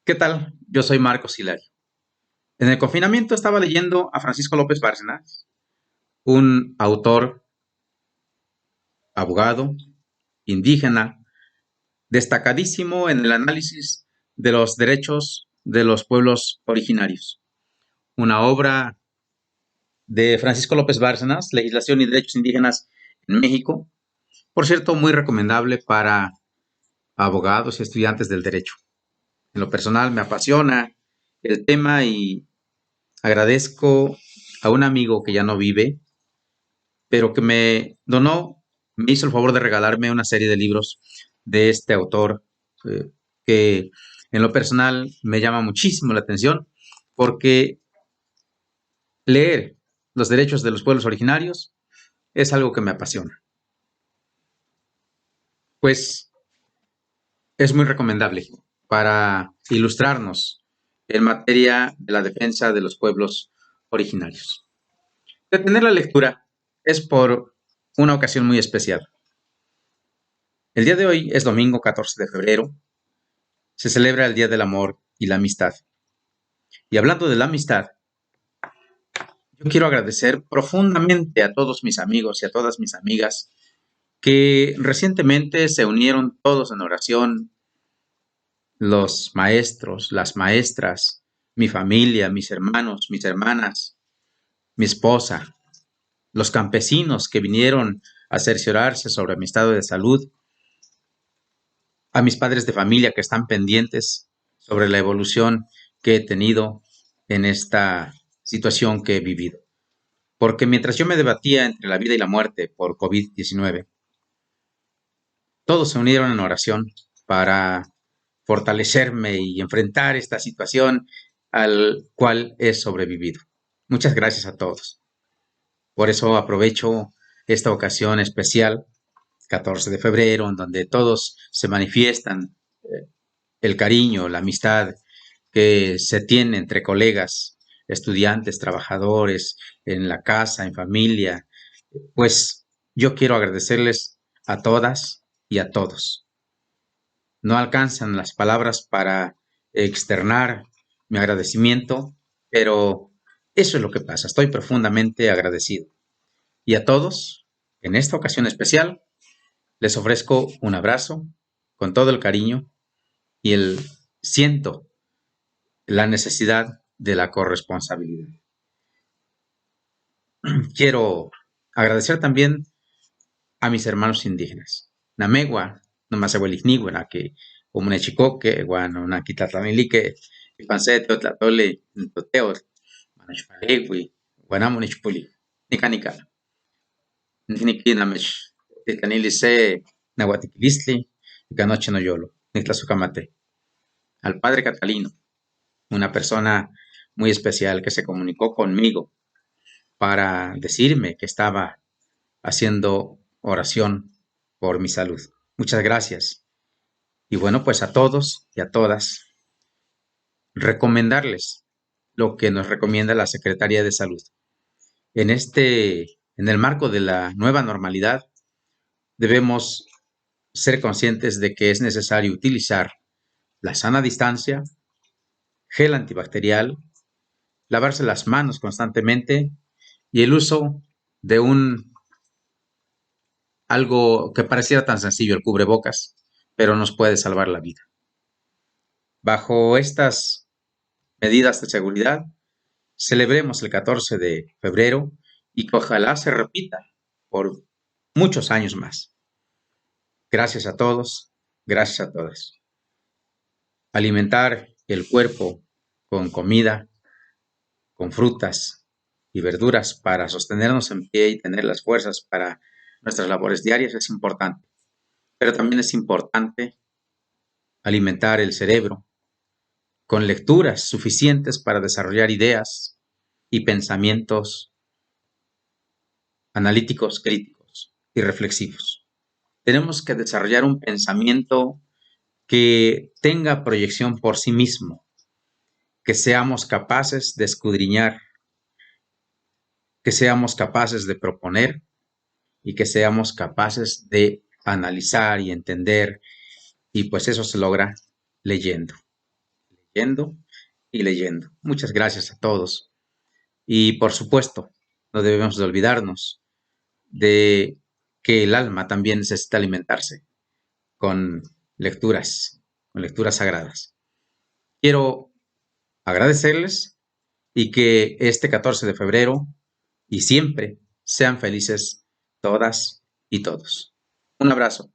¿Qué tal? Yo soy Marcos Hilario. En el confinamiento estaba leyendo a Francisco López Bárcenas, un autor, abogado, indígena, destacadísimo en el análisis de los derechos de los pueblos originarios. Una obra de Francisco López Bárcenas, Legislación y Derechos Indígenas en México, por cierto, muy recomendable para abogados y estudiantes del derecho. En lo personal me apasiona el tema y agradezco a un amigo que ya no vive, pero que me hizo el favor de regalarme una serie de libros de este autor, eh, que en lo personal me llama muchísimo la atención, porque leer los derechos de los pueblos originarios es algo que me apasiona. Pues es muy recomendable para ilustrarnos en materia de la defensa de los pueblos originarios. Detener la lectura es por una ocasión muy especial. El día de hoy es domingo 14 de febrero. Se celebra el Día del Amor y la Amistad. Y hablando de la amistad, yo quiero agradecer profundamente a todos mis amigos y a todas mis amigas que recientemente se unieron todos en oración, los maestros, las maestras, mi familia, mis hermanos, mis hermanas, mi esposa, los campesinos que vinieron a cerciorarse sobre mi estado de salud, a mis padres de familia que están pendientes sobre la evolución que he tenido en esta situación que he vivido. Porque mientras yo me debatía entre la vida y la muerte por COVID-19, todos se unieron en oración para fortalecerme y enfrentar esta situación al cual he sobrevivido. Muchas gracias a todos. Por eso aprovecho esta ocasión especial, 14 de febrero, en donde todos se manifiestan el cariño, la amistad que se tiene entre colegas, estudiantes, trabajadores, en la casa, en familia. Pues yo quiero agradecerles a todas y a todos. No alcanzan las palabras para externar mi agradecimiento, pero eso es lo que pasa. Estoy profundamente agradecido. Y a todos, en esta ocasión especial, les ofrezco un abrazo con todo el cariño y el siento la necesidad de la corresponsabilidad. Quiero agradecer también a mis hermanos indígenas. Namegua, nomasehuelicnigua, que umunechicoque, guano, naquitatlamilique, ipancete, otlatole, toteo, manachpalegui, guanamunichpuli, nicanica, niki namech, titanilice, nahuatiquilistli, y canoche no yolo, nitlasucamate. Al padre Catalino, una persona muy especial que se comunicó conmigo para decirme que estaba haciendo oración por mi salud. Muchas gracias. Y bueno, pues a todos y a todas, recomendarles lo que nos recomienda la Secretaría de Salud. En el marco de la nueva normalidad, debemos ser conscientes de que es necesario utilizar la sana distancia, gel antibacterial, lavarse las manos constantemente y el uso de algo que pareciera tan sencillo, el cubrebocas, pero nos puede salvar la vida. Bajo estas medidas de seguridad, celebremos el 14 de febrero y que ojalá se repita por muchos años más. Gracias a todos, gracias a todas. Alimentar el cuerpo con comida, con frutas y verduras para sostenernos en pie y tener las fuerzas para nuestras labores diarias es importante. Pero también es importante alimentar el cerebro con lecturas suficientes para desarrollar ideas y pensamientos analíticos, críticos y reflexivos. Tenemos que desarrollar un pensamiento que tenga proyección por sí mismo, que seamos capaces de escudriñar, que seamos capaces de proponer y que seamos capaces de analizar y entender, y pues eso se logra leyendo. leyendo y leyendo. Muchas gracias a todos. Y por supuesto, no debemos de olvidarnos de que el alma también necesita alimentarse con con lecturas sagradas. Quiero agradecerles y que este 14 de febrero y siempre sean felices todas y todos. Un abrazo.